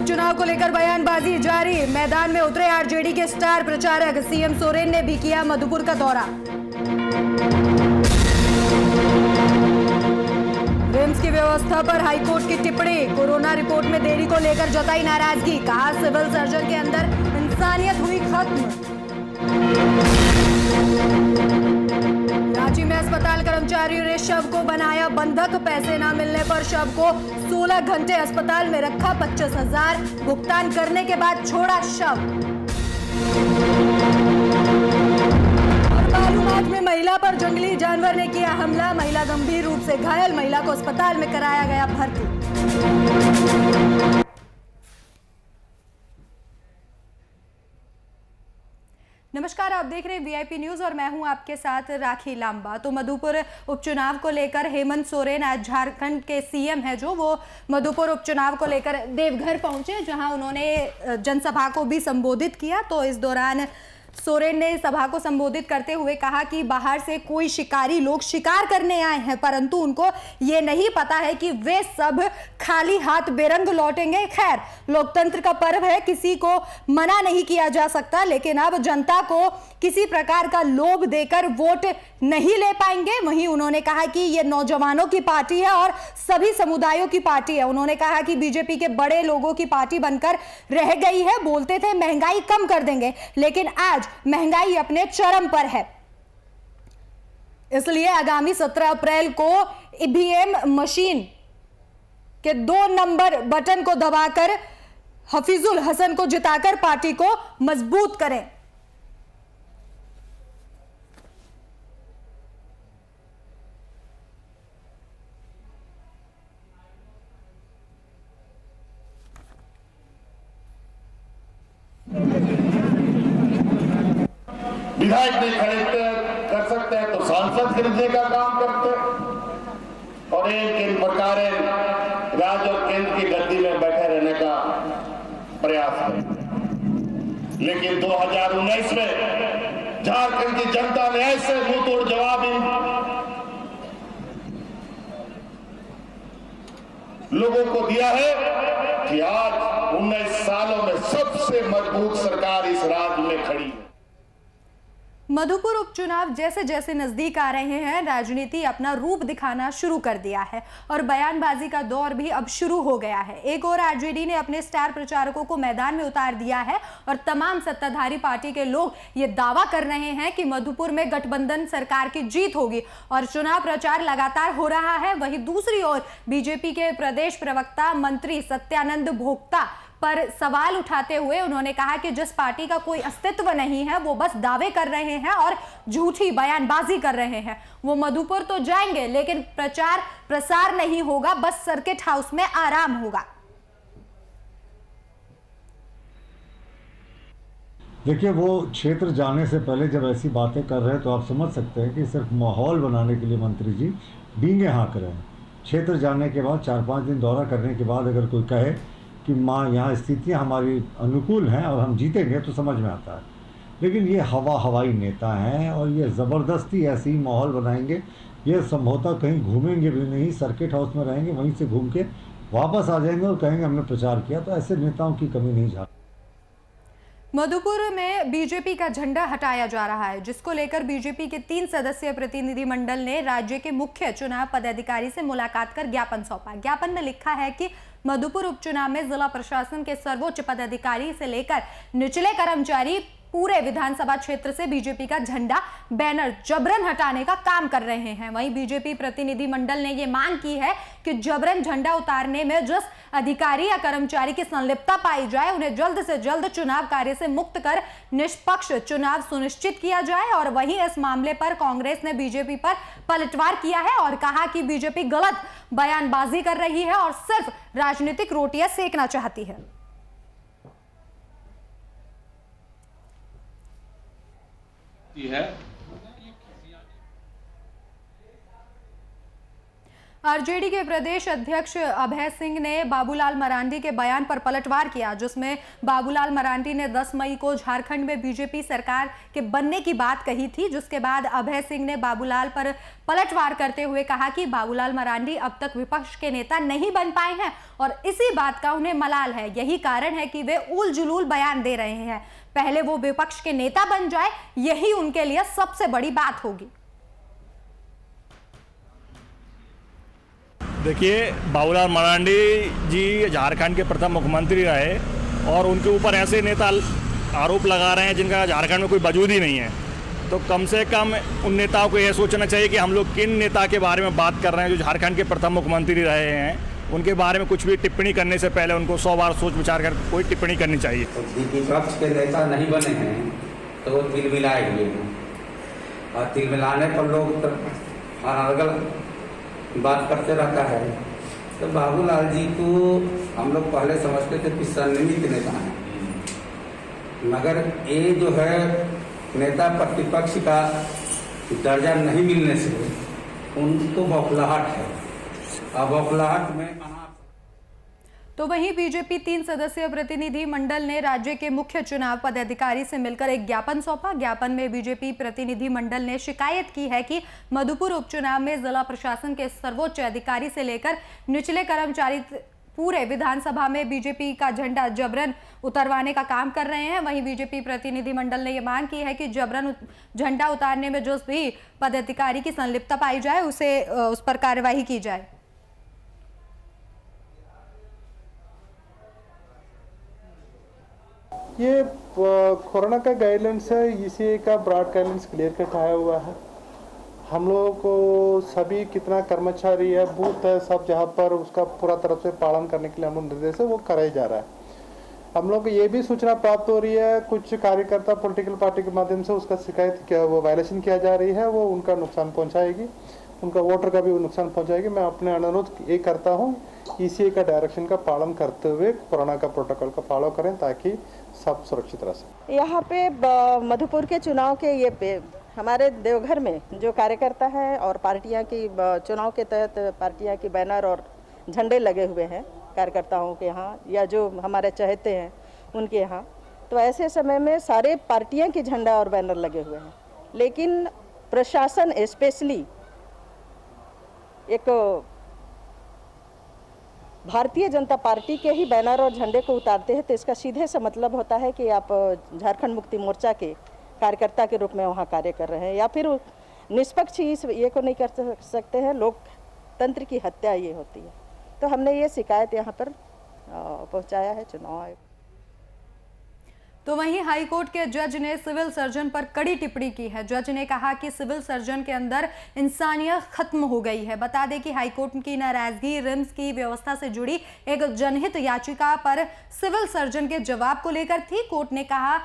उपचुनाव को लेकर बयानबाजी जारी। मैदान में उतरे आरजेडी के स्टार प्रचारक। सीएम सोरेन ने भी किया मधुपुर का दौरा। रिम्स की व्यवस्था पर हाईकोर्ट की टिप्पणी। कोरोना रिपोर्ट में देरी को लेकर जताई नाराजगी। कहा सिविल सर्जन के अंदर इंसानियत हुई खत्म। रांची में अस्पताल कर्मचारियों ने शव को बनाया बंधक। पैसे न मिलने पर शव को 16 घंटे अस्पताल में रखा। 25,000 भुगतान करने के बाद छोड़ा शव। और बालूमाथ में महिला पर जंगली जानवर ने किया हमला। महिला गंभीर रूप से घायल। महिला को अस्पताल में कराया गया भर्ती। नमस्कार, आप देख रहे हैं वीआईपी न्यूज और मैं हूं आपके साथ राखी लांबा। तो मधुपुर उपचुनाव को लेकर हेमंत सोरेन आज झारखंड के सीएम है जो वो मधुपुर उपचुनाव को लेकर देवघर पहुंचे, जहां उन्होंने जनसभा को भी संबोधित किया। तो इस दौरान सोरेन ने सभा को संबोधित करते हुए कहा कि बाहर से कोई शिकारी लोग शिकार करने आए हैं, परंतु उनको ये नहीं पता है कि वे सब खाली हाथ बेरंग लौटेंगे। खैर, लोकतंत्र का पर्व है, किसी को मना नहीं किया जा सकता, लेकिन अब जनता को किसी प्रकार का लोभ देकर वोट नहीं ले पाएंगे। वहीं उन्होंने कहा कि ये नौजवानों की पार्टी है और सभी समुदायों की पार्टी है। उन्होंने कहा कि बीजेपी के बड़े लोगों की पार्टी बनकर रह गई है। बोलते थे महंगाई कम कर देंगे, लेकिन आज महंगाई अपने चरम पर है। इसलिए आगामी 17 अप्रैल को ईवीएम मशीन के 2 नंबर बटन को दबाकर हफीजुल हसन को जिताकर पार्टी को मजबूत करें। विधायक नहीं खरीद कर सकते हैं तो सांसद खरीदने का काम करते हैं और इन प्रकार राज्य और केंद्र की गद्दी में बैठे रहने का प्रयास करते। लेकिन 2019 में झारखंड की जनता ने ऐसे मुंह तोड़ जवाब इन लोगों को दिया है कि आज 19 सालों में सबसे मजबूत सरकार इस राज्य में खड़ी है। मधुपुर उपचुनाव जैसे जैसे नजदीक आ रहे हैं, राजनीति अपना रूप दिखाना शुरू कर दिया है और बयानबाजी का दौर भी अब शुरू हो गया है। एक और आरजेडी ने अपने स्टार प्रचारकों को मैदान में उतार दिया है और तमाम सत्ताधारी पार्टी के लोग ये दावा कर रहे हैं कि मधुपुर में गठबंधन सरकार की जीत होगी और चुनाव प्रचार लगातार हो रहा है। वहीं दूसरी ओर बीजेपी के प्रदेश प्रवक्ता मंत्री सत्यानंद भोक्ता पर सवाल उठाते हुए उन्होंने कहा कि जिस पार्टी का कोई अस्तित्व नहीं है वो बस दावे कर रहे हैं और झूठी बयानबाजी कर रहे हैं। वो मधुपुर तो जाएंगे लेकिन प्रचार प्रसार नहीं होगा, बस सर्किट हाउस में आराम होगा। देखिए, वो क्षेत्र जाने से पहले जब ऐसी बातें कर रहे हैं तो आप समझ सकते हैं कि सिर्फ माहौल बनाने के लिए मंत्री जी डींगे हाँक रहे हैं। क्षेत्र जाने के बाद 4-5 दिन दौरा करने के बाद अगर कोई कहे कि माँ यहाँ स्थितियाँ हमारी अनुकूल हैं और हम जीतेंगे तो समझ में आता है, लेकिन ये हवाई नेता हैं और ये ज़बरदस्ती ऐसे ही माहौल बनाएंगे। ये संभवतः कहीं घूमेंगे भी नहीं, सर्किट हाउस में रहेंगे, वहीं से घूम के वापस आ जाएंगे और कहेंगे हमने प्रचार किया। तो ऐसे नेताओं की कमी नहीं झाड़। मधुपुर में बीजेपी का झंडा हटाया जा रहा है, जिसको लेकर बीजेपी के 3 सदस्यीय प्रतिनिधिमंडल ने राज्य के मुख्य चुनाव पदाधिकारी से मुलाकात कर ज्ञापन सौंपा। ज्ञापन में लिखा है कि मधुपुर उपचुनाव में जिला प्रशासन के सर्वोच्च पदाधिकारी से लेकर निचले कर्मचारी पूरे विधानसभा क्षेत्र से बीजेपी का झंडा बैनर जबरन हटाने का काम कर रहे हैं। वहीं बीजेपी प्रतिनिधिमंडल ने यह मांग की है कि जबरन झंडा उतारने में जिस अधिकारी या कर्मचारी की संलिप्तता पाई जाए उन्हें जल्द से जल्द चुनाव कार्य से मुक्त कर निष्पक्ष चुनाव सुनिश्चित किया जाए। और वहीं इस मामले पर कांग्रेस ने बीजेपी पर पलटवार किया है और कहा कि बीजेपी गलत बयानबाजी कर रही है और सिर्फ राजनीतिक रोटियां सेकना चाहती है। आरजेडी के प्रदेश अध्यक्ष अभय सिंह ने बाबूलाल मरांडी के बयान पर पलटवार किया, जिसमें बाबूलाल मरांडी ने 10 मई को झारखंड में बीजेपी सरकार के बनने की बात कही थी, जिसके बाद अभय सिंह ने बाबूलाल पर पलटवार करते हुए कहा कि बाबूलाल मरांडी अब तक विपक्ष के नेता नहीं बन पाए हैं और इसी बात का उन्हें मलाल है। यही कारण है कि वे उल जुलूल बयान दे रहे हैं। पहले वो विपक्ष के नेता बन जाए, यही उनके लिए सबसे बड़ी बात होगी। देखिए, बाबूलाल मरांडी जी झारखंड के प्रथम मुख्यमंत्री रहे और उनके ऊपर ऐसे नेता आरोप लगा रहे हैं जिनका झारखंड में कोई वजूद ही नहीं है। तो कम से कम उन नेताओं को यह सोचना चाहिए कि हम लोग किन नेता के बारे में बात कर रहे हैं जो झारखंड के प्रथम मुख्यमंत्री रहे हैं। उनके बारे में कुछ भी टिप्पणी करने से पहले उनको 100 बार सोच विचार कर कोई टिप्पणी करनी चाहिए। विपक्ष के नेता नहीं बने हैं तो वो तिल मिलाए हुए हैं और तिल मिलाने पर लोग अलग बात करते रहता है। तो बाबूलाल जी को हम लोग पहले समझते थे कि संनिमित नेता हैं, मगर ये जो है नेता प्रतिपक्ष का दर्जा नहीं मिलने से उनको बौखलाहट है। अब बौखलाहट में तो वहीं बीजेपी 3 सदस्यीय प्रतिनिधि मंडल ने राज्य के मुख्य चुनाव पदाधिकारी से मिलकर एक ज्ञापन सौंपा। ज्ञापन में बीजेपी प्रतिनिधि मंडल ने शिकायत की है कि मधुपुर उपचुनाव में जिला प्रशासन के सर्वोच्च अधिकारी से लेकर निचले कर्मचारी पूरे विधानसभा में बीजेपी का झंडा जबरन उतरवाने का काम कर रहे हैं। वहीं बीजेपी प्रतिनिधि मंडल ने यह मांग की है कि जबरन झंडा उतारने में जो भी पदाधिकारी की संलिप्तता पाई जाए उस पर कार्यवाही की जाए। ये कोरोना का गाइडलाइंस है, इसी का ब्रॉड गाइडलाइंस क्लियर कट आया हुआ है। हम लोगों को सभी कितना कर्मचारी है, बूथ है, सब जहाँ पर उसका पूरा तरफ से पालन करने के लिए हम लोग निर्देश है वो कराया जा रहा है। हम लोग को ये भी सूचना प्राप्त हो रही है कुछ कार्यकर्ता पॉलिटिकल पार्टी के माध्यम से उसका शिकायत क्या वो वायलेशन किया जा रही है, वो उनका नुकसान पहुँचाएगी, उनका वोटर का भी नुकसान पहुँचाएगी। मैं अपने अनुरोध ये करता हूँ ECA का डायरेक्शन का पालन करते हुए कोरोना का प्रोटोकॉल का फॉलो करें ताकि सब सुरक्षित रह सकें। यहाँ पे मधुपुर के चुनाव के ये हमारे देवघर में जो कार्यकर्ता है और पार्टियाँ की चुनाव के तहत पार्टियाँ की बैनर और झंडे लगे हुए हैं कार्यकर्ताओं के यहाँ या जो हमारे चहेते हैं उनके यहाँ, तो ऐसे समय में सारे पार्टियाँ की झंडा और बैनर लगे हुए हैं, लेकिन प्रशासन स्पेशली एक भारतीय जनता पार्टी के ही बैनर और झंडे को उतारते हैं, तो इसका सीधे से मतलब होता है कि आप झारखंड मुक्ति मोर्चा के कार्यकर्ता के रूप में वहाँ कार्य कर रहे हैं या फिर निष्पक्ष इस ये को नहीं कर सकते हैं। लोकतंत्र की हत्या ये होती है। तो हमने ये शिकायत यहाँ पर पहुँचाया है चुनाव आयोग। तो वहीं हाईकोर्ट के जज ने सिविल सर्जन पर कड़ी टिप्पणी की है। जज ने कहा कि सिविल सर्जन के अंदर इंसानियत खत्म हो गई है। बता दें कि हाईकोर्ट की नाराजगी रिम्स की व्यवस्था से जुड़ी एक जनहित याचिका पर सिविल सर्जन के जवाब को लेकर थी। कोर्ट ने कहा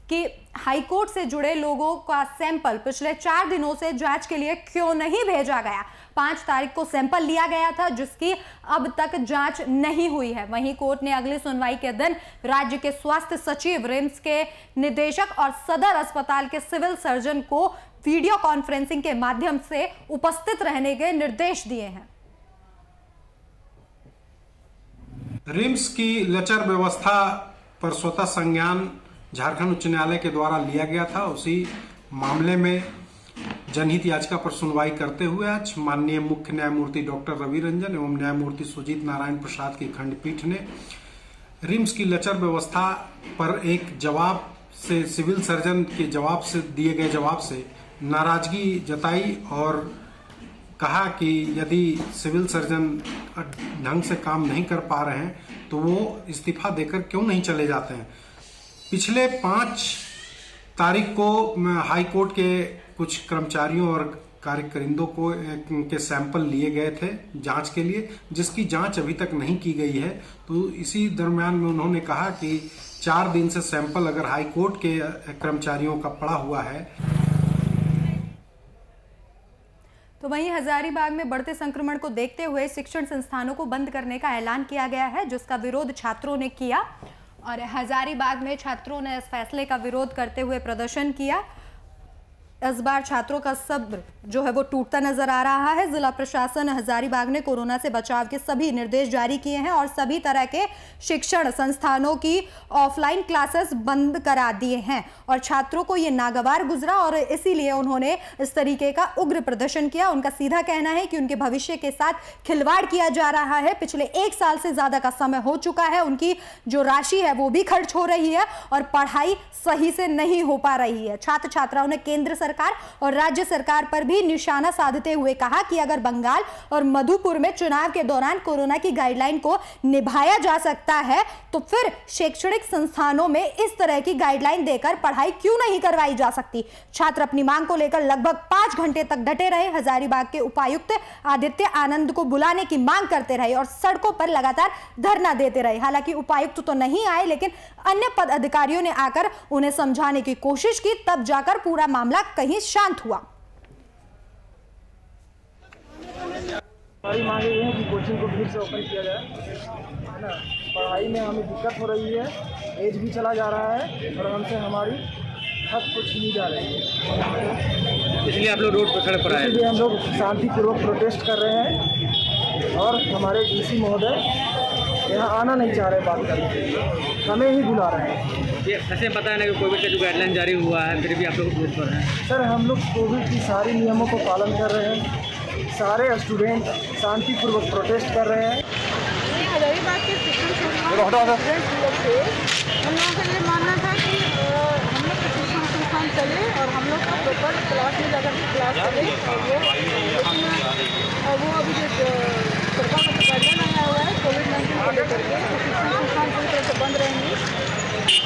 कि हाईकोर्ट से जुड़े लोगों का सैंपल पिछले 4 दिनों से जांच के लिए क्यों नहीं भेजा गया। 5 तारीख को सैंपल लिया गया था जिसकी अब तक जांच नहीं हुई है। वहीं कोर्ट ने अगली सुनवाई के दिन राज्य के स्वास्थ्य सचिव, रिम्स के निदेशक और सदर अस्पताल के सिविल सर्जन को वीडियो कॉन्फ्रेंसिंग के माध्यम से उपस्थित रहने के निर्देश दिए हैं। रिम्स की लचर व्यवस्था पर स्वतः संज्ञान झारखंड उच्च न्यायालय के द्वारा लिया गया था। उसी मामले में जनहित याचिका पर सुनवाई करते हुए आज माननीय मुख्य न्यायमूर्ति डॉक्टर रवि रंजन एवं न्यायमूर्ति सुजीत नारायण प्रसाद की खंडपीठ ने रिम्स की लचर व्यवस्था पर एक जवाब से सिविल सर्जन के जवाब से दिए गए जवाब से नाराजगी जताई और कहा कि यदि सिविल सर्जन ढंग से काम नहीं कर पा रहे हैं तो वो इस्तीफा देकर क्यों नहीं चले जाते हैं। पिछले 5 तारीख को हाई कोर्ट के कुछ कर्मचारियों और कार्यकरिंदों को के सैंपल लिए गए थे जांच के लिए, जिसकी जांच अभी तक नहीं की गई है। तो इसी दरम्यान में उन्होंने कहा कि 4 दिन से सैंपल अगर हाई कोर्ट के कर्मचारियों का पड़ा हुआ है। तो वहीं हजारीबाग में बढ़ते संक्रमण को देखते हुए शिक्षण संस्थानों को बंद करने का ऐलान किया गया है, जिसका विरोध छात्रों ने किया और हजारीबाग में छात्रों ने इस फैसले का विरोध करते हुए प्रदर्शन किया। इस बार छात्रों का सब्र जो है वो टूटता नजर आ रहा है। जिला प्रशासन हजारीबाग ने कोरोना से बचाव के सभी निर्देश जारी किए हैं और सभी तरह के शिक्षण संस्थानों की ऑफलाइन क्लासेस बंद करा दिए हैं और छात्रों को ये नागवार गुजरा और इसीलिए उन्होंने इस तरीके का उग्र प्रदर्शन किया। उनका सीधा कहना है कि उनके भविष्य के साथ खिलवाड़ किया जा रहा है। पिछले 1 साल से ज्यादा का समय हो चुका है, उनकी जो राशि है वो भी खर्च हो रही है और पढ़ाई सही से नहीं हो पा रही है। छात्र छात्राओं ने केंद्र सरकार और राज्य सरकार पर भी निशाना साधते हुए कहा कि अगर बंगाल और मधुपुर में चुनाव के दौरान कोरोना की गाइडलाइन को निभाया जा सकता है तो फिर शैक्षणिक संस्थानों में इस तरह की गाइडलाइन देकर पढ़ाई क्यों नहीं करवाई जा सकती। छात्र अपनी मांग को लेकर लगभग 5 घंटे तक डटे रहे। हजारीबाग के उपायुक्त आदित्य आनंद को बुलाने की मांग करते रहे और सड़कों पर लगातार धरना देते रहे। हालांकि उपायुक्त तो नहीं आए लेकिन अन्य पदाधिकारियों ने आकर उन्हें समझाने की कोशिश की, तब जाकर पूरा मामला कहीं शांत हुआ। हमारी मांग ये है कि कोचिंग को फिर से ओपन किया जाए, है ना। पढ़ाई में हमें दिक्कत हो रही है, एज भी चला जा रहा है और हमसे हमारी हक को छीनी जा रही है। इसलिए आप लोग रोड पर खड़े पर आए। इसलिए हम लोग शांतिपूर्वक प्रोटेस्ट कर रहे हैं और हमारे डीसी महोदय यहाँ आना नहीं चाह रहे बात करने, हमें ही बुला रहे हैं। ये ऐसे पता है ना कि कोविड का जो गाइडलाइन जारी हुआ है फिर भी आप लोग रोड पर हैं। सर हम लोग कोविड की सारी नियमों को पालन कर रहे हैं, सारे स्टूडेंट शांतिपूर्वक प्रोटेस्ट कर रहे हैं। हजारीबाग के शिक्षण संस्थान हम लोगों का ये मानना था कि हम लोग शिक्षण संस्थान चले और हम लोग का प्रॉपर क्लास में जाकर क्लास करें और वो अभी जो सरकार का गाइडलाइन आया हुआ है कोविड-19 को लेकर के शिक्षण संस्थान पूरी तरह से बंद रहेंगे,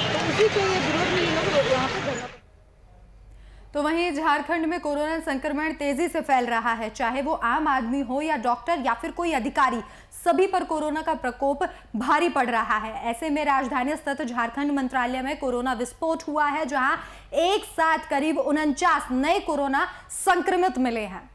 तो उसी के विरोध में ये लोग यहाँ पर धरना। तो वहीं झारखंड में कोरोना संक्रमण तेजी से फैल रहा है। चाहे वो आम आदमी हो या डॉक्टर या फिर कोई अधिकारी, सभी पर कोरोना का प्रकोप भारी पड़ रहा है। ऐसे में राजधानी स्थित झारखंड मंत्रालय में कोरोना विस्फोट हुआ है, जहां एक साथ करीब 49 नए कोरोना संक्रमित मिले हैं।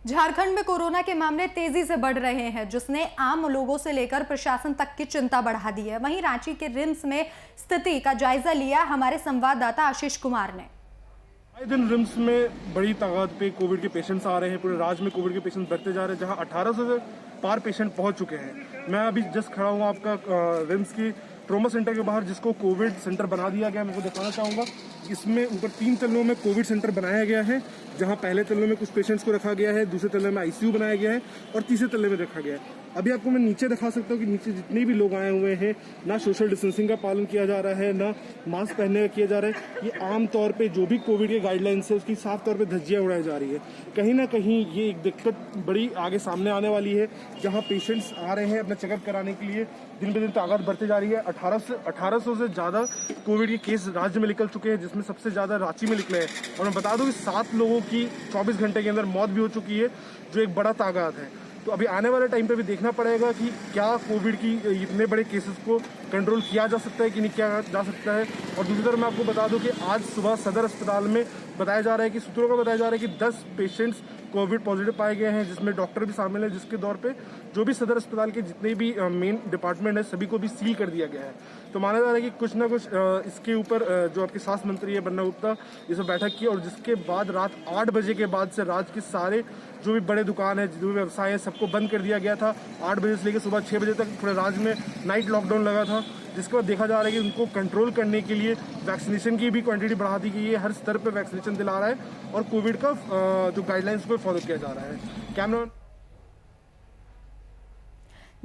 झारखंड में कोरोना के मामले तेजी से बढ़ रहे हैं, जिसने आम लोगों से लेकर प्रशासन तक की चिंता बढ़ा दी है। वहीं रांची के रिम्स में स्थिति का जायजा लिया हमारे संवाददाता आशीष कुमार ने। आए दिन रिम्स में बड़ी तादाद पे कोविड के पेशेंट्स आ रहे हैं। पूरे राज्य में कोविड के पेशेंट्स बढ़ते जा रहे हैं, जहां 1800 से पार पेशेंट पहुंच चुके हैं। मैं अभी जस्ट खड़ा हूं आपका रिम्स की ट्रोमा सेंटर के बाहर, जिसको कोविड सेंटर बना दिया गया। मैं आपको दिखाना चाहूँगा, इसमें ऊपर 3 तलों में कोविड सेंटर बनाया गया है, जहां पहले तल्ले में कुछ पेशेंट्स को रखा गया है, दूसरे तल्ले में आईसीयू बनाया गया है और तीसरे तल्ले में रखा गया है। अभी आपको मैं नीचे दिखा सकता हूँ कि नीचे जितने भी लोग आए हुए हैं, ना सोशल डिस्टेंसिंग का पालन किया जा रहा है, ना मास्क पहनने का किया जा रहा है। ये आम तौर पे जो भी कोविड के गाइडलाइंस है उसकी साफ तौर पे धज्जियां उड़ाई जा रही है। कहीं ना कहीं ये एक दिक्कत बड़ी आगे सामने आने वाली है, जहाँ पेशेंट्स आ रहे हैं अपना चेकअप कराने के लिए। दिन ब दिन तादाद बढ़ते जा रही है। 1800 से ज़्यादा कोविड के केस राज्य में निकल चुके हैं, जिसमें सबसे ज़्यादा रांची में निकले हैं। और मैं बता दूं कि 7 लोगों की 24 घंटे के अंदर मौत भी हो चुकी है, जो एक बड़ा तादाद है। तो अभी आने वाले टाइम पे भी देखना पड़ेगा कि क्या कोविड की इतने बड़े केसेस को कंट्रोल किया जा सकता है कि नहीं किया जा सकता है। और दूसरी तरफ मैं आपको बता दूं कि आज सुबह सदर अस्पताल में बताया जा रहा है कि सूत्रों का बताया जा रहा है कि 10 पेशेंट्स कोविड पॉजिटिव पाए गए हैं, जिसमें डॉक्टर भी शामिल है, जिसके दौर पे जो भी सदर अस्पताल के जितने भी मेन डिपार्टमेंट है सभी को भी सील कर दिया गया है। तो माना जा रहा है कि कुछ ना कुछ इसके ऊपर जो आपके स्वास्थ्य मंत्री है बन्ना गुप्ता, इस पर बैठक की और जिसके बाद रात 8 बजे के बाद से राज्य के सारे जो भी बड़े दुकान है, जो भी व्यवसाय है, सबको बंद कर दिया गया था। 8 बजे से लेकर सुबह 6 बजे तक पूरे राज्य में नाइट लॉकडाउन लगा था, जिसके बाद देखा जा रहा है कि उनको कंट्रोल करने के लिए वैक्सीनेशन की भी क्वांटिटी बढ़ा दी गई है। हर स्तर पर वैक्सीनेशन दिला रहा है और कोविड का जो गाइडलाइंस को फॉलो किया जा रहा है। कैमरा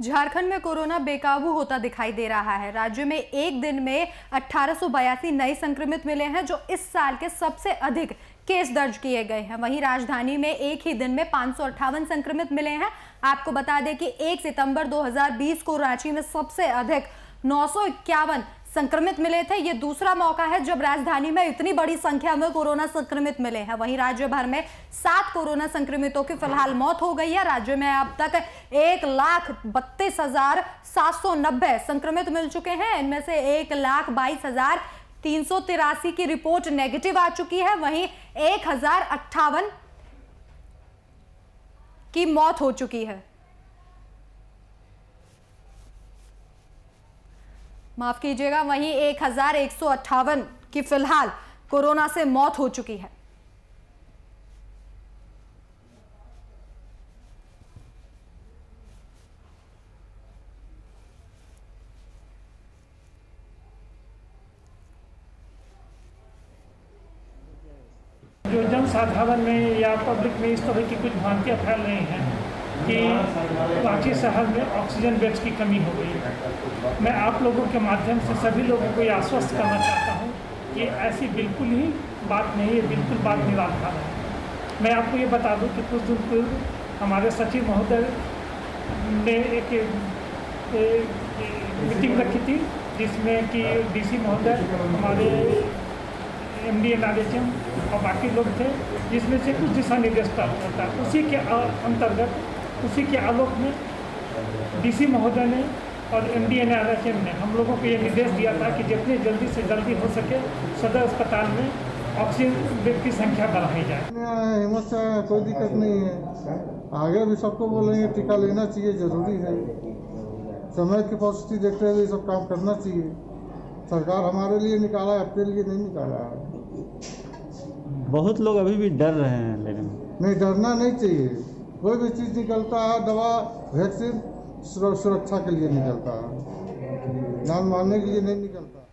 झारखंड में कोरोना बेकाबू होता दिखाई दे रहा है। राज्य में एक दिन में 1882 नए संक्रमित मिले हैं, जो इस साल के सबसे अधिक केस दर्ज किए गए हैं। वहीं राजधानी में एक ही दिन में 558 संक्रमित मिले हैं। आपको बता दें कि 1 सितंबर 2020 को रांची में सबसे अधिक 951 संक्रमित मिले थे। ये दूसरा मौका है जब राजधानी में इतनी बड़ी संख्या में कोरोना संक्रमित मिले हैं। वहीं राज्य भर में 7 कोरोना संक्रमितों की फिलहाल मौत हो गई है। राज्य में अब तक 1,32,790 संक्रमित मिल चुके हैं। इनमें से 1,22,383 की रिपोर्ट नेगेटिव आ चुकी है। वहीं की मौत हो चुकी है। माफ कीजिएगा, वहीं 1158 की फिलहाल कोरोना से मौत हो चुकी है। जो जनसाधारण में या पब्लिक में इस तरह की कुछ भ्रांतियाँ फैल रही हैं कि रांची शहर में ऑक्सीजन बेड्स की कमी हो गई है, मैं आप लोगों के माध्यम से सभी लोगों को ये आश्वस्त करना चाहता हूँ कि ऐसी बिल्कुल ही बात नहीं है, बिल्कुल बात निराधार है। मैं आपको ये बता दूँ कि कुछ दिन पूर्व हमारे सचिव महोदय ने एक मीटिंग रखी थी जिसमें कि डीसी महोदय, हमारे MD NRHM और बाकी लोग थे, जिसमें से कुछ दिशा निर्देश प्राप्त होता है। उसी के अंतर्गत, उसी के आलोक में DC महोदय ने और MD NRHM ने हम लोगों को ये निर्देश दिया था कि जितने जल्दी से जल्दी हो सके सदर अस्पताल में ऑक्सीजन बेड की संख्या बढ़ाई जाए। हिम्मत से कोई दिक्कत नहीं है, आगे भी सबको बोलेंगे टीका लेना चाहिए, जरूरी है। समय की पॉजिटिव देखते हुए सब काम करना चाहिए। सरकार हमारे लिए निकाला है, अपने लिए नहीं निकाला है। बहुत लोग अभी भी डर रहे हैं, लेकिन नहीं, डरना नहीं चाहिए। कोई भी चीज़ निकलता है, दवा वैक्सीन सुरक्षा के लिए निकलता है, जान मारने के लिए नहीं निकलता।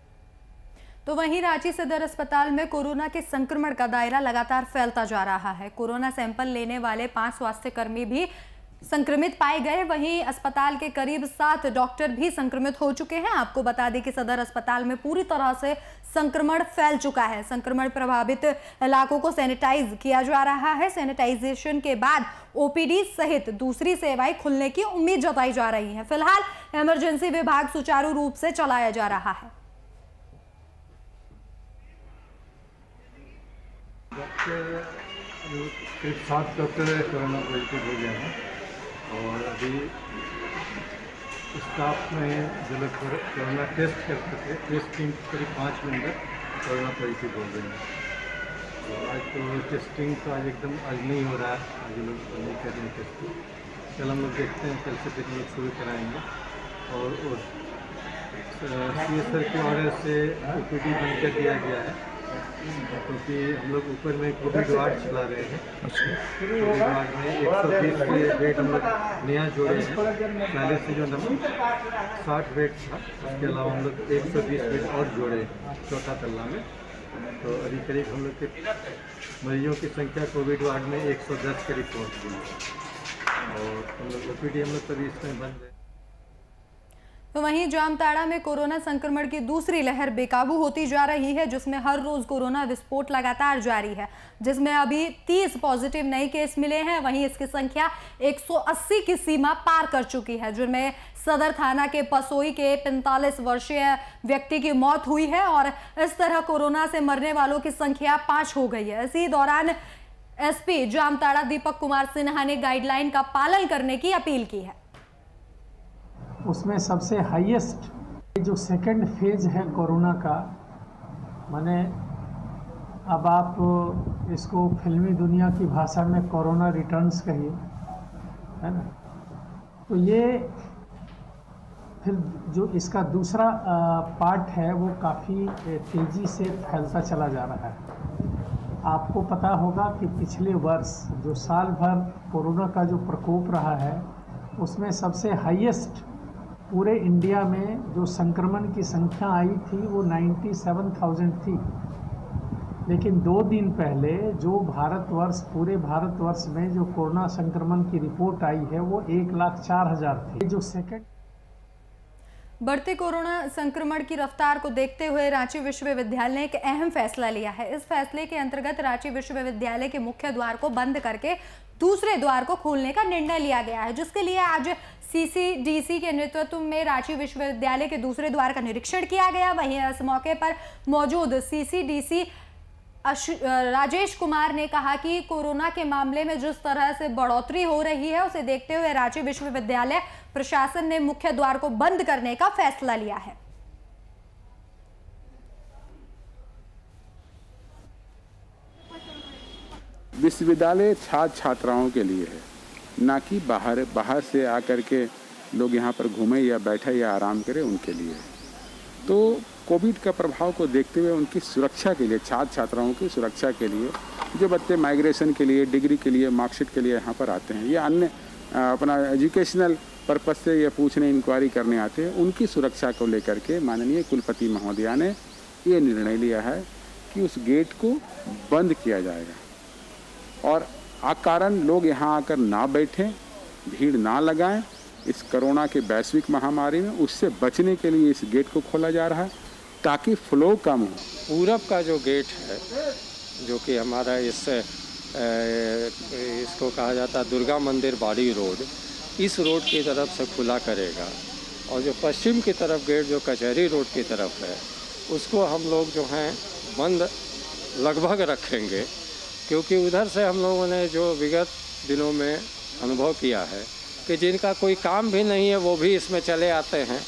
तो वहीं रांची सदर अस्पताल में कोरोना के संक्रमण का दायरा लगातार फैलता जा रहा है। कोरोना सैंपल लेने वाले 5 स्वास्थ्यकर्मी भी संक्रमित पाए गए। वहीं अस्पताल के करीब 7 डॉक्टर भी संक्रमित हो चुके हैं। आपको बता दें कि सदर अस्पताल में पूरी तरह से संक्रमण फैल चुका है। संक्रमण प्रभावित इलाकों को सैनिटाइज किया जा रहा है। सैनिटाइजेशन के बाद OPD सहित दूसरी सेवाएं खुलने की उम्मीद जताई जा रही है। फिलहाल इमरजेंसी विभाग सुचारू रूप से चलाया जा रहा है। करीब 7 डॉक्टर कोरोना पॉजिटिव हो गए हैं और अभी स्टाफ में जो लोग कोरोना टेस्ट करते थे, टेस्टिंग करीब 5 मिनट में कोरोना पॉजिटिव हो गए हैं। तो आज तो टेस्टिंग तो आज एकदम आज नहीं हो रहा है, आज लोग नहीं कर रहे हैं टेस्टिंग। कल हम लोग देखते हैं, कल से फिर लोग शुरू कराएंगे। और CSR के ऑर्डर से OPD बंद कर दिया गया है क्योंकि हम लोग ऊपर में कोविड वार्ड चला रहे हैं। कोविड वार्ड में 120 बेड हम लोग नया जोड़े हैं। पहले से जो नंबर 60 बेड था, उसके अलावा हम लोग 120 बेड और जोड़े चौथा तल्ला में। तो अभी करीब हम लोग के मरीजों की संख्या कोविड वार्ड में 110 करीब पहुँच गई है और हम लोग OPD हम लोग कभी इसमें बंद है। तो वहीं जामताड़ा में कोरोना संक्रमण की दूसरी लहर बेकाबू होती जा रही है, जिसमें हर रोज कोरोना विस्फोट लगातार जारी है, जिसमें अभी 30 पॉजिटिव नए केस मिले हैं। वहीं इसकी संख्या 180 की सीमा पार कर चुकी है, जिनमें सदर थाना के पसोई के 45 वर्षीय व्यक्ति की मौत हुई है और इस तरह कोरोना से मरने वालों की संख्या 5 हो गई है। इसी दौरान SP जामताड़ा दीपक कुमार सिन्हा ने गाइडलाइन का पालन करने की अपील की है। उसमें सबसे हाईएस्ट जो सेकंड फेज है कोरोना का, माने अब आप इसको फिल्मी दुनिया की भाषा में कोरोना रिटर्न्स कहिए, है ना। तो ये फिर जो इसका दूसरा पार्ट है वो काफ़ी तेज़ी से फैलता चला जा रहा है। आपको पता होगा कि पिछले वर्ष जो साल भर कोरोना का जो प्रकोप रहा है, उसमें सबसे हाईएस्ट पूरे इंडिया में जो संक्रमण की संख्या आई थी वो 97,000 थी। लेकिन 2 दिन पहले जो भारतवर्ष, पूरे भारतवर्ष में जो कोरोना संक्रमण की रिपोर्ट आई है वो 1,04,000 थी। जो सेकंड बढ़ते कोरोना संक्रमण की रफ्तार को देखते हुए रांची विश्वविद्यालय ने एक अहम फैसला लिया है। इस फैसले के अंतर्गत रांची विश्वविद्यालय के मुख्य द्वार को बंद करके दूसरे द्वार को खोलने का निर्णय लिया गया है, जिसके लिए आज CCDC के नेतृत्व में रांची विश्वविद्यालय के दूसरे द्वार का निरीक्षण किया गया। वहीं इस मौके पर मौजूद CCDC राजेश कुमार ने कहा कि कोरोना के मामले में जिस तरह से बढ़ोतरी हो रही है, उसे देखते हुए रांची विश्वविद्यालय प्रशासन ने मुख्य द्वार को बंद करने का फैसला लिया है। विश्वविद्यालय छात्र छात्राओं के लिए है, ना कि बाहर से आकर के लोग यहाँ पर घूमें या बैठे या आराम करें उनके लिए। तो कोविड का प्रभाव को देखते हुए उनकी सुरक्षा के लिए, छात्र छात्राओं की सुरक्षा के लिए, जो बच्चे माइग्रेशन के लिए, डिग्री के लिए, मार्कशीट के लिए यहाँ पर आते हैं या अन्य अपना एजुकेशनल पर्पज से ये पूछने इंक्वायरी करने आते हैं, उनकी सुरक्षा को लेकर के माननीय कुलपति महोदया ने ये निर्णय लिया है कि उस गेट को बंद किया जाएगा और अकारण लोग यहाँ आकर ना बैठें, भीड़ ना लगाएं। इस कोरोना के वैश्विक महामारी में उससे बचने के लिए इस गेट को खोला जा रहा है ताकि फ्लो कम हो। पूरब का जो गेट है, जो कि हमारा इसको कहा जाता है दुर्गा मंदिर बाड़ी रोड, इस रोड की तरफ से खुला करेगा और जो पश्चिम की तरफ गेट जो कचहरी रोड की तरफ है उसको हम लोग जो हैं बंद लगभग रखेंगे, क्योंकि उधर से हम लोगों ने जो विगत दिनों में अनुभव किया है कि जिनका कोई काम भी नहीं है वो भी इसमें चले आते हैं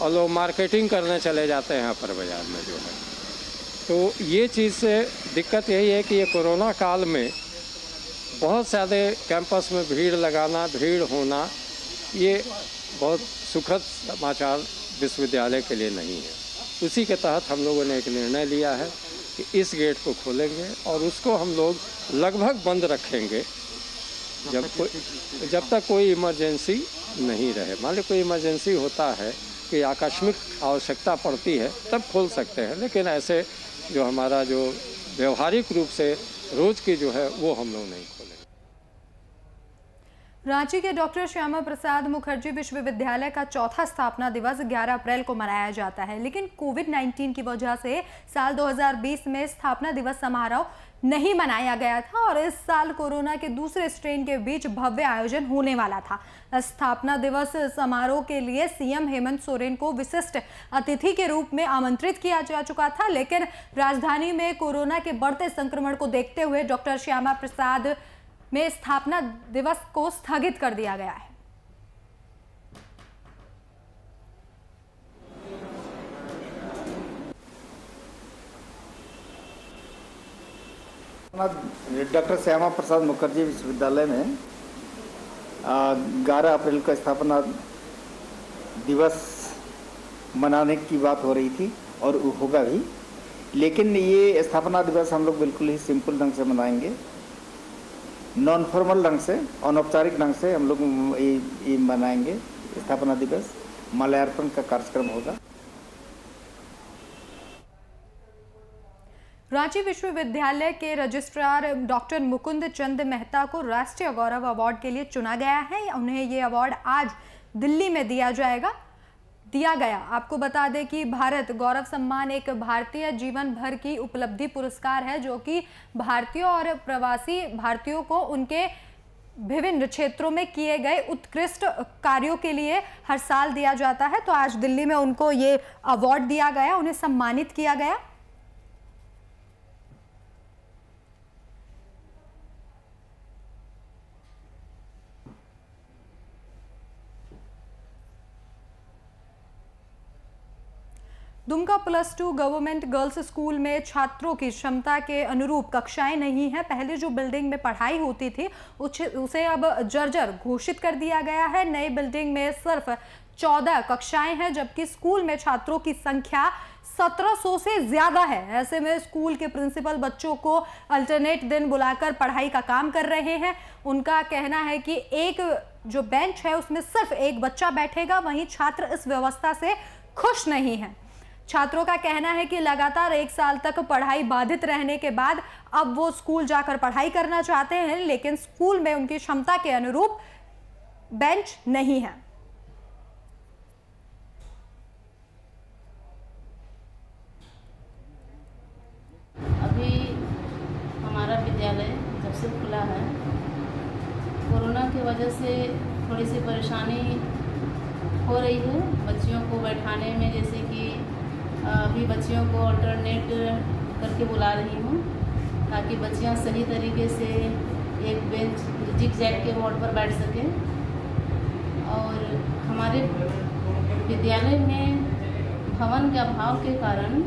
और लोग मार्केटिंग करने चले जाते हैं यहाँ पर बाज़ार में जो है। तो ये चीज़ से दिक्कत यही है कि ये कोरोना काल में बहुत ज़्यादा कैंपस में भीड़ लगाना, भीड़ होना, ये बहुत सुखद समाचार विश्वविद्यालय के लिए नहीं है। उसी के तहत हम लोगों ने एक निर्णय लिया है कि इस गेट को खोलेंगे और उसको हम लोग लगभग बंद रखेंगे जब तक कोई इमरजेंसी नहीं रहे। मान लो कोई इमरजेंसी होता है कि आकस्मिक आवश्यकता पड़ती है तब खोल सकते हैं, लेकिन ऐसे जो हमारा जो व्यवहारिक रूप से रोज़ की जो है वो हम लोग नहीं खोलेंगे। रांची के डॉक्टर श्यामा प्रसाद मुखर्जी विश्वविद्यालय का चौथा स्थापना दिवस 11 अप्रैल को मनाया जाता है, लेकिन कोविड-19 की वजह से साल 2020 में स्थापना दिवस समारोह नहीं मनाया गया था और इस साल कोरोना के दूसरे स्ट्रेन के बीच भव्य आयोजन होने वाला था। स्थापना दिवस समारोह के लिए सीएम हेमंत सोरेन को विशिष्ट अतिथि के रूप में आमंत्रित किया जा चुका था, लेकिन राजधानी में कोरोना के बढ़ते संक्रमण को देखते हुए डॉक्टर श्यामा प्रसाद में स्थापना दिवस को स्थगित कर दिया गया है। डॉक्टर श्यामा प्रसाद मुखर्जी विश्वविद्यालय में 11 अप्रैल का स्थापना दिवस मनाने की बात हो रही थी और होगा भी, लेकिन ये स्थापना दिवस हम लोग बिल्कुल ही सिंपल ढंग से मनाएंगे, नॉन फॉर्मल ढंग से, अनौपचारिक ढंग से हम लोग ये मनाएंगे। स्थापना दिवस माल्यार्पण का कार्यक्रम होगा। रांची विश्वविद्यालय के रजिस्ट्रार डॉक्टर मुकुंद चंद मेहता को राष्ट्रीय गौरव अवार्ड के लिए चुना गया है। उन्हें ये अवार्ड आज दिल्ली में दिया गया। आपको बता दें कि भारत गौरव सम्मान एक भारतीय जीवन भर की उपलब्धि पुरस्कार है, जो कि भारतीयों और प्रवासी भारतीयों को उनके विभिन्न क्षेत्रों में किए गए उत्कृष्ट कार्यों के लिए हर साल दिया जाता है। तो आज दिल्ली में उनको ये अवार्ड दिया गया, उन्हें सम्मानित किया गया। दुमका +2 गवर्नमेंट गर्ल्स स्कूल में छात्रों की क्षमता के अनुरूप कक्षाएं नहीं हैं। पहले जो बिल्डिंग में पढ़ाई होती थी उसे अब जर्जर घोषित कर दिया गया है। नई बिल्डिंग में सिर्फ 14 कक्षाएं हैं, जबकि स्कूल में छात्रों की संख्या 1700 से ज़्यादा है। ऐसे में स्कूल के प्रिंसिपल बच्चों को अल्टरनेट दिन बुलाकर पढ़ाई का काम कर रहे हैं। उनका कहना है कि एक जो बेंच है उसमें सिर्फ एक बच्चा बैठेगा, वहीं छात्र इस व्यवस्था से खुश नहीं हैं। छात्रों का कहना है कि लगातार 1 साल तक पढ़ाई बाधित रहने के बाद अब वो स्कूल जाकर पढ़ाई करना चाहते हैं, लेकिन स्कूल में उनकी क्षमता के अनुरूप बेंच नहीं है। अभी हमारा विद्यालय जब से खुला है, कोरोना की वजह से थोड़ी सी परेशानी हो रही है बच्चियों को बैठाने में। जैसे कि अभी बच्चियों को अल्टरनेट करके बुला रही हूँ ताकि बच्चियाँ सही तरीके से एक बेंच जिग जैग के बोर्ड पर बैठ सकें। और हमारे विद्यालय में भवन के अभाव के कारण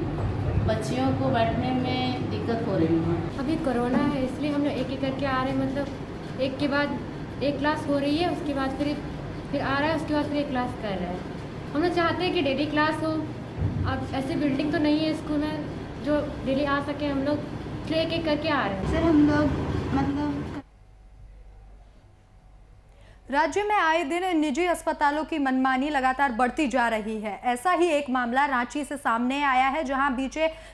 बच्चियों को बैठने में दिक्कत हो रही है। अभी कोरोना है इसलिए हम लोग एक एक करके आ रहे हैं, मतलब एक के बाद एक क्लास हो रही है, उसके बाद फिर आ रहा है, उसके बाद फिर एक क्लास कर रहा है। हम लोग चाहते हैं कि डेली क्लास हो। अब ऐसी बिल्डिंग तो नहीं है स्कूल में जो डेली आ सके, हम लोग एक एक करके आ रहे हैं। सर हम लोग मतलब राज्य में आए दिन निजी अस्पतालों की मनमानी लगातार बढ़ती जा रही है। ऐसा ही एक मामला रांची से सामने आया है, जहां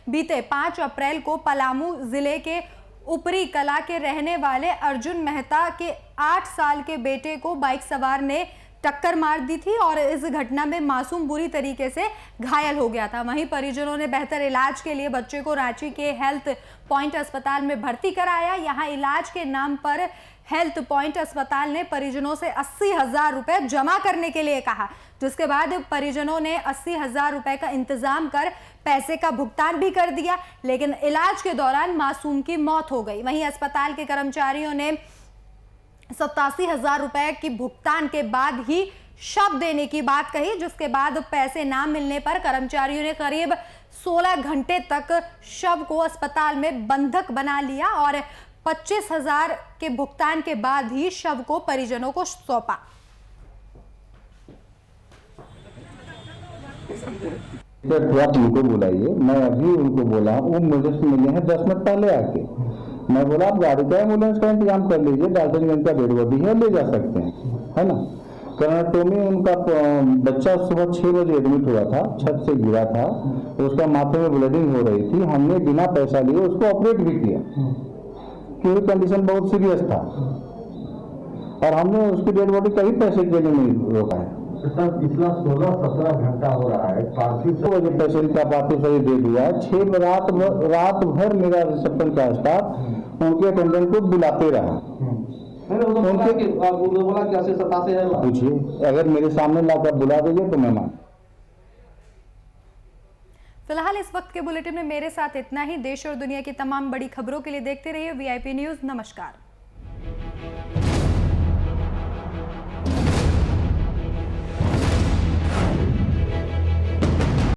बीते 5 अप्रैल को पलामू जिले के ऊपरी कला के रहने वाले अर्जुन मेहता के 8 साल के बेटे को बाइक सवार ने टक्कर मार दी थी और इस घटना में मासूम बुरी तरीके से घायल हो गया था। वहीं परिजनों ने बेहतर इलाज के लिए बच्चे को रांची के हेल्थ पॉइंट अस्पताल में भर्ती कराया। यहां इलाज के नाम पर हेल्थ पॉइंट अस्पताल ने परिजनों से 80,000 रुपए जमा करने के लिए कहा, जिसके बाद परिजनों ने 80,000 रुपए का इंतजाम कर पैसे का भुगतान भी कर दिया, लेकिन इलाज के दौरान मासूम की मौत हो गई। वहीं अस्पताल के कर्मचारियों ने 87,000 रुपए की भुगतान के बाद ही शव देने की बात कही, जिसके बाद पैसे ना मिलने पर कर्मचारियों ने करीब 16 घंटे तक शव को अस्पताल में बंधक बना लिया और 25,000 के भुगतान के बाद ही शव को परिजनों को सौंपा। आप उनको बुलाइए, मैं अभी उनको बोला, वो मुझे मिले हैं 10 मिनट पहले आके। मैं बोला आप गाड़ी का एम्बुलेंस का इंतजाम कर लीजिए, डाल्टनगंज का डेड बॉडी है, ले जा सकते हैं, है ना। कर्नाटोमी उनका बच्चा सुबह 6 बजे एडमिट हुआ था, छत से गिरा था, उसका माथे में ब्लीडिंग हो रही थी। हमने बिना पैसा लिए उसको ऑपरेट भी किया क्योंकि कंडीशन बहुत सीरियस था, और हमने उसकी डेड बॉडी कहीं पैसे के लिए नहीं रोका है। सर पिछला 16-17 घंटा हो रहा है, पार्थिव 6 बजे पेशेंट का पार्थिव शरीर दे दिया। 6 रात भर मेरा रिसेप्शन का स्टाफ उनके अटेंडेंट को बुलाते रहा। पूछिए, अगर मेरे सामने लाकर बुला दीजिए तो मैं मान। फिलहाल इस वक्त के बुलेटिन में मेरे साथ इतना ही। देश और दुनिया की तमाम बड़ी खबरों के लिए देखते रहिए VIP न्यूज़। नमस्कार।